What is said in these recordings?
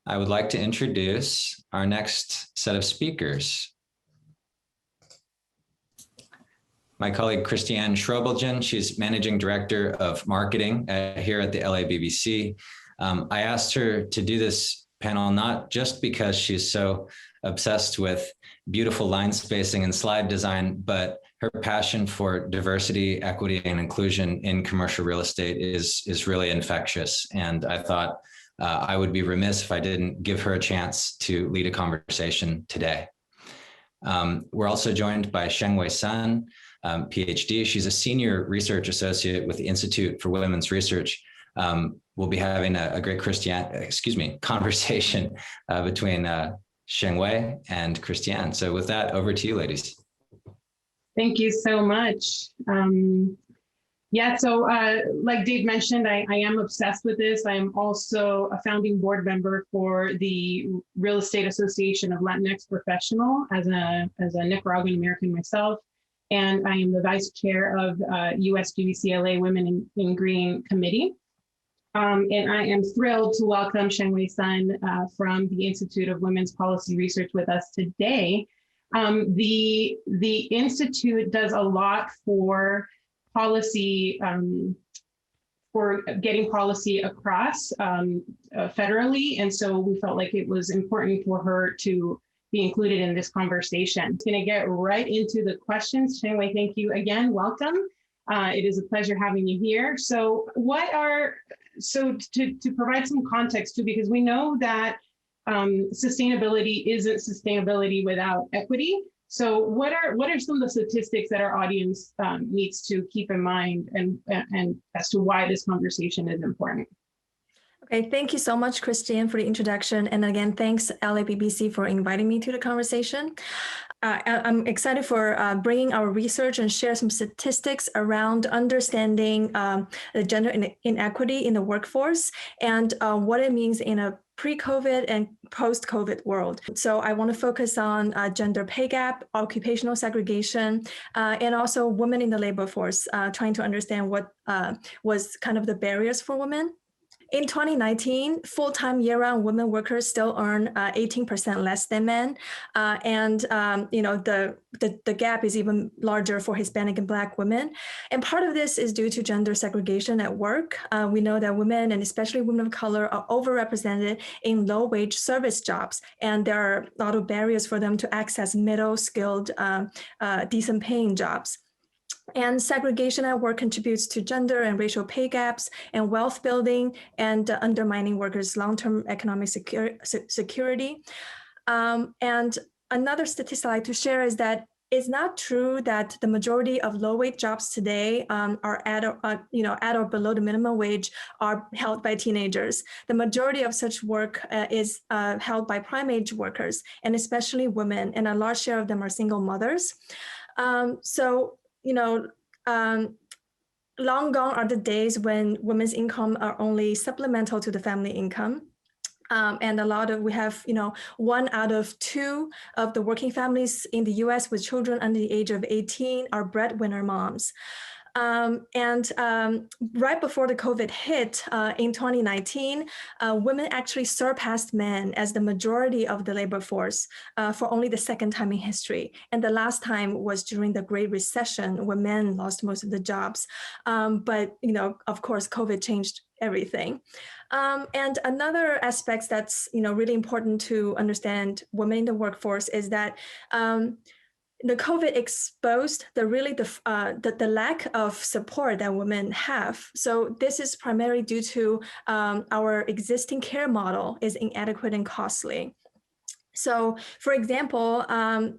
I would like to introduce our next set of speakers. My colleague, Christianne Schrobilgen, she's Managing Director of Marketing here at the LABBC. I asked her to do this panel not just because she's so obsessed with beautiful line spacing and slide design, but her passion for diversity, equity, and inclusion in commercial real estate is really infectious. And I thought I would be remiss if I didn't give her a chance to lead a conversation today. We're also joined by Shengwei Sun, PhD. She's a senior research associate with the Institute for Women's Research. We'll be having a great conversation between Shengwei and Christianne. So with that, over to you, ladies. Thank you so much. Like Dave mentioned, I am obsessed with this. I am also a founding board member for the Real Estate Association of Latinx Professional as a Nicaraguan American myself. And I am the vice chair of USGBC-LA Women in Green Committee. And I am thrilled to welcome Shengwei Sun from the Institute of Women's Policy Research with us today. The Institute does a lot for policy, for getting policy across federally. And so we felt like it was important for her to be included in this conversation. I'm going to get right into the questions. Shengwei, thank you again. Welcome. It is a pleasure having you here. So to provide some context too, because we know that sustainability isn't sustainability without equity. So what are some of the statistics that our audience needs to keep in mind and as to why this conversation is important? Okay, thank you so much, Christianne, for the introduction. And again, thanks LABBC for inviting me to the conversation. I'm excited for bringing our research and share some statistics around understanding the gender inequity in the workforce and what it means in a pre-COVID and post-COVID world. So I want to focus on gender pay gap, occupational segregation, and also women in the labor force, trying to understand what was kind of the barriers for women. In 2019, full-time year-round women workers still earn 18% less than men, and the gap is even larger for Hispanic and Black women. And part of this is due to gender segregation at work. We know that women, and especially women of color, are overrepresented in low-wage service jobs, and there are a lot of barriers for them to access middle-skilled, decent-paying jobs. And segregation at work contributes to gender and racial pay gaps and wealth building and undermining workers' long-term economic security. And another statistic I'd like to share is that it's not true that the majority of low-wage jobs today are at or below the minimum wage are held by teenagers. The majority of such work is held by prime-age workers, and especially women, and a large share of them are single mothers. Long gone are the days when women's income are only supplemental to the family income. And we have 1 out of 2 of the working families in the US with children under the age of 18 are breadwinner moms. Right before the COVID hit in 2019, women actually surpassed men as the majority of the labor force for only the second time in history. And the last time was during the Great Recession when men lost most of the jobs. But of course, COVID changed everything. And another aspect that's really important to understand women in the workforce is that the COVID exposed the lack of support that women have. So this is primarily due to our existing care model is inadequate and costly. So, for example,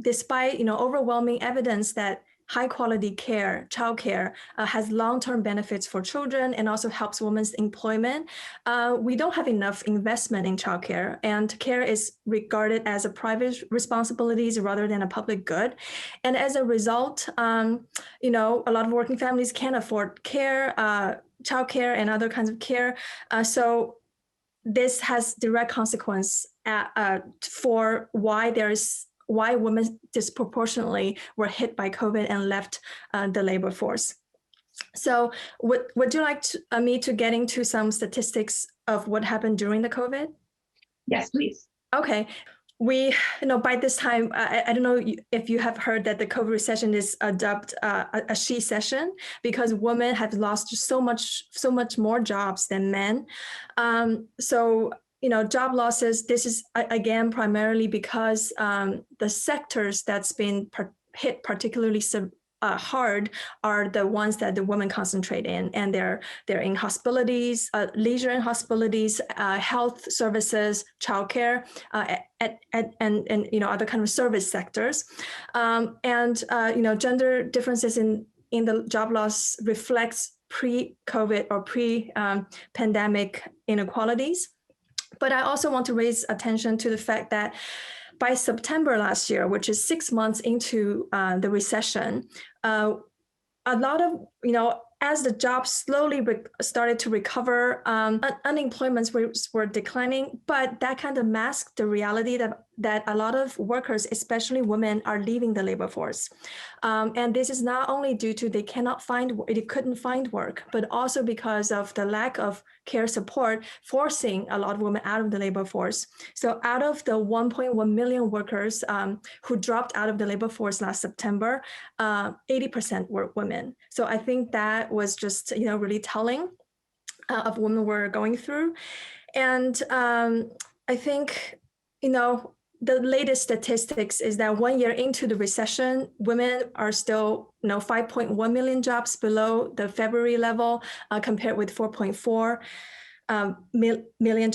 despite overwhelming evidence that high quality care, childcare, has long-term benefits for children and also helps women's employment, we don't have enough investment in childcare, and care is regarded as a private responsibility rather than a public good. And as a result, a lot of working families can't afford care, childcare and other kinds of care. So this has direct consequence for why women disproportionately were hit by COVID and left the labor force. So would you like me to get into some statistics of what happened during the COVID? Yes, please. Okay. We, by this time, I don't know if you have heard that the COVID recession is dubbed a she session, because women have lost so much more jobs than men. So, job losses, this is again primarily because the sectors that's been hit particularly hard are the ones that the women concentrate in, and they're in hospitalities, leisure and hospitalities, health services, childcare, and other kind of service sectors, and gender differences in the job loss reflects pre-COVID or pre-pandemic inequalities. But I also want to raise attention to the fact that by September last year, which is 6 months into the recession, a lot of, as the jobs slowly started to recover, unemployment rates were declining, but that kind of masked the reality that a lot of workers, especially women, are leaving the labor force. And this is not only due to they couldn't find work, but also because of the lack of care support, forcing a lot of women out of the labor force. So out of the 1.1 million workers who dropped out of the labor force last September, 80% were women. So I think that was just, really telling of what women were going through. And I think, the latest statistics is that 1 year into the recession, women are still, 5.1 million jobs below the February level, compared with 4.4 million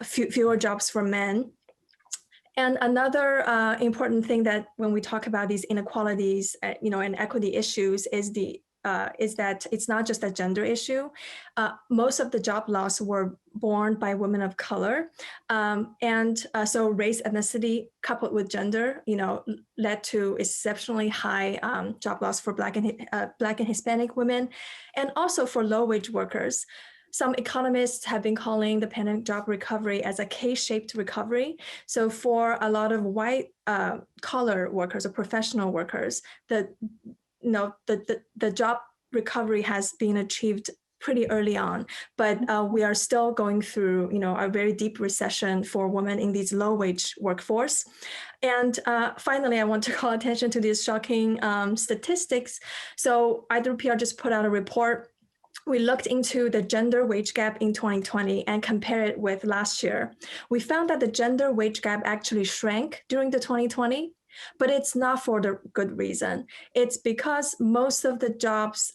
fewer jobs for men. And another important thing that when we talk about these inequalities, and equity issues is that it's not just a gender issue. Most of the job loss were borne by women of color. So race, ethnicity coupled with gender, led to exceptionally high job loss for Black and Hispanic women, and also for low-wage workers. Some economists have been calling the pandemic job recovery as a K-shaped recovery. So for a lot of white collar workers or professional workers, the job recovery has been achieved pretty early on, but we are still going through, a very deep recession for women in these low-wage workforce. And finally, I want to call attention to these shocking statistics. So IWPR just put out a report. We looked into the gender wage gap in 2020 and compared it with last year. We found that the gender wage gap actually shrank during the 2020, but it's not for the good reason. It's because most of the jobs,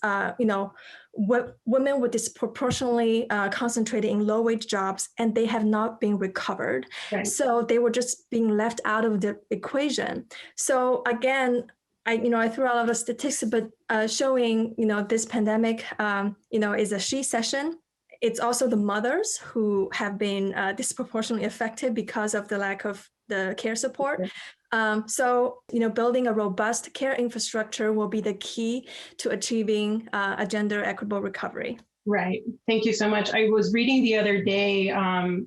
women were disproportionately concentrated in low-wage jobs, and they have not been recovered. Right. So they were just being left out of the equation. So again, I threw out a lot of statistics, but showing, this pandemic, is a she session. It's also the mothers who have been disproportionately affected because of the lack of the care support. Okay. So, building a robust care infrastructure will be the key to achieving a gender equitable recovery. Right. Thank you so much. I was reading the other day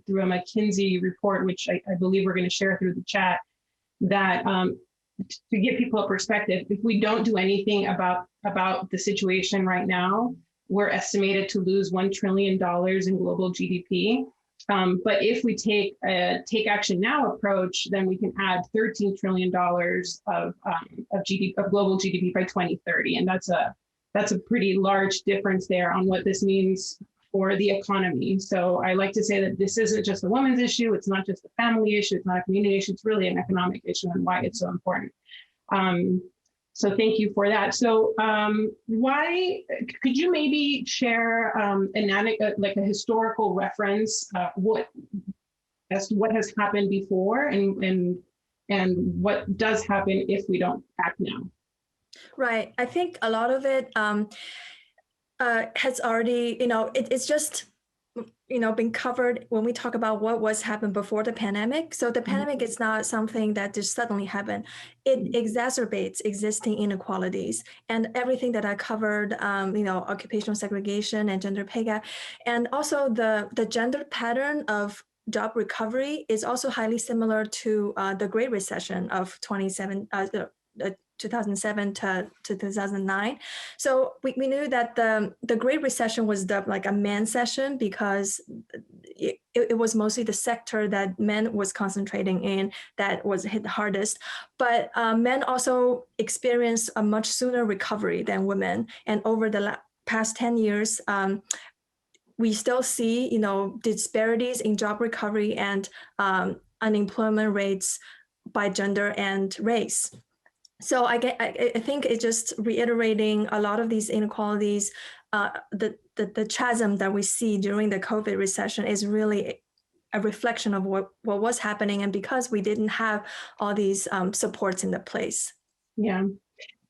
through a McKinsey report, which I believe we're going to share through the chat, that to give people a perspective, if we don't do anything about the situation right now, we're estimated to lose $1 trillion in global GDP. But if we take a take action now approach, then we can add $13 trillion of global GDP by 2030, and that's a pretty large difference there on what this means for the economy. So I like to say that this isn't just a women's issue. It's not just a family issue. It's not a community issue. It's really an economic issue, and why it's so important. So thank you for that. So why could you maybe share an anecdote, like a historical reference, as to what has happened before and what does happen if we don't act now? Right. I think a lot of it has already, it's just, been covered when we talk about what was happened before the pandemic. So the pandemic is not something that just suddenly happened. It exacerbates existing inequalities, and everything that I covered, occupational segregation and gender pay gap, and also the gender pattern of job recovery is also highly similar to the Great Recession of 2007 to 2009. So we knew that the Great Recession was dubbed like a man session because it was mostly the sector that men was concentrating in that was hit hardest. But men also experienced a much sooner recovery than women. And over the past 10 years, we still see, disparities in job recovery and unemployment rates by gender and race. So I think it's just reiterating a lot of these inequalities. The chasm that we see during the COVID recession is really a reflection of what was happening, and because we didn't have all these supports in the place. Yeah.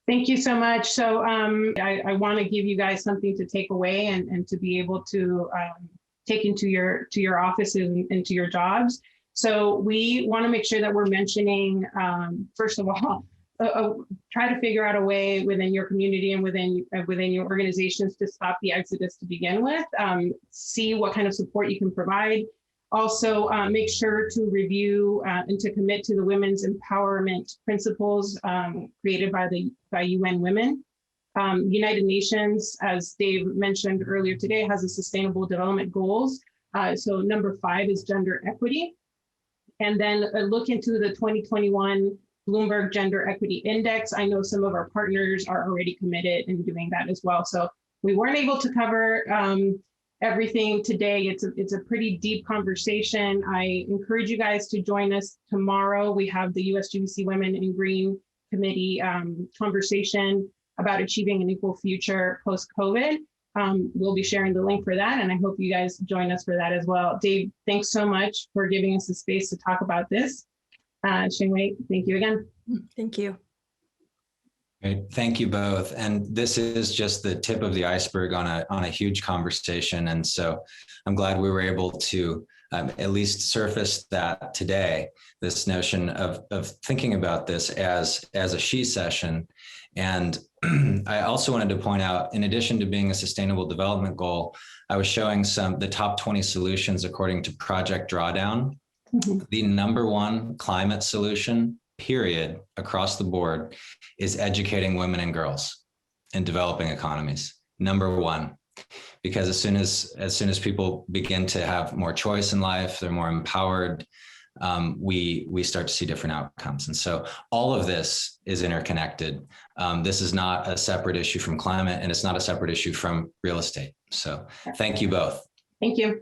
Thank you so much. So I want to give you guys something to take away and to be able to take into your offices and to your jobs. So we want to make sure that we're mentioning, first of all, try to figure out a way within your community and within your organizations to stop the exodus to begin with. See what kind of support you can provide. Also, make sure to review and to commit to the women's empowerment principles created by UN Women. United Nations, as Dave mentioned earlier today, has a sustainable development goals. So number 5 is gender equity. And then look into the 2021 Bloomberg Gender Equity Index. I know some of our partners are already committed in doing that as well. So we weren't able to cover everything today. It's a pretty deep conversation. I encourage you guys to join us tomorrow. We have the USGBC Women in Green Committee conversation about achieving an equal future post-COVID. We'll be sharing the link for that, and I hope you guys join us for that as well. Dave, thanks so much for giving us the space to talk about this. Shengwei, thank you again. Thank you. Great. Thank you both. And this is just the tip of the iceberg on a huge conversation. And so I'm glad we were able to at least surface that today, this notion of thinking about this as a she session. And I also wanted to point out, in addition to being a sustainable development goal, I was showing the top 20 solutions according to Project Drawdown. Mm-hmm. The number 1 climate solution, period, across the board, is educating women and girls in developing economies. Number 1, because as soon as people begin to have more choice in life, they're more empowered, we start to see different outcomes. And so all of this is interconnected. This is not a separate issue from climate, and it's not a separate issue from real estate. So thank you both. Thank you.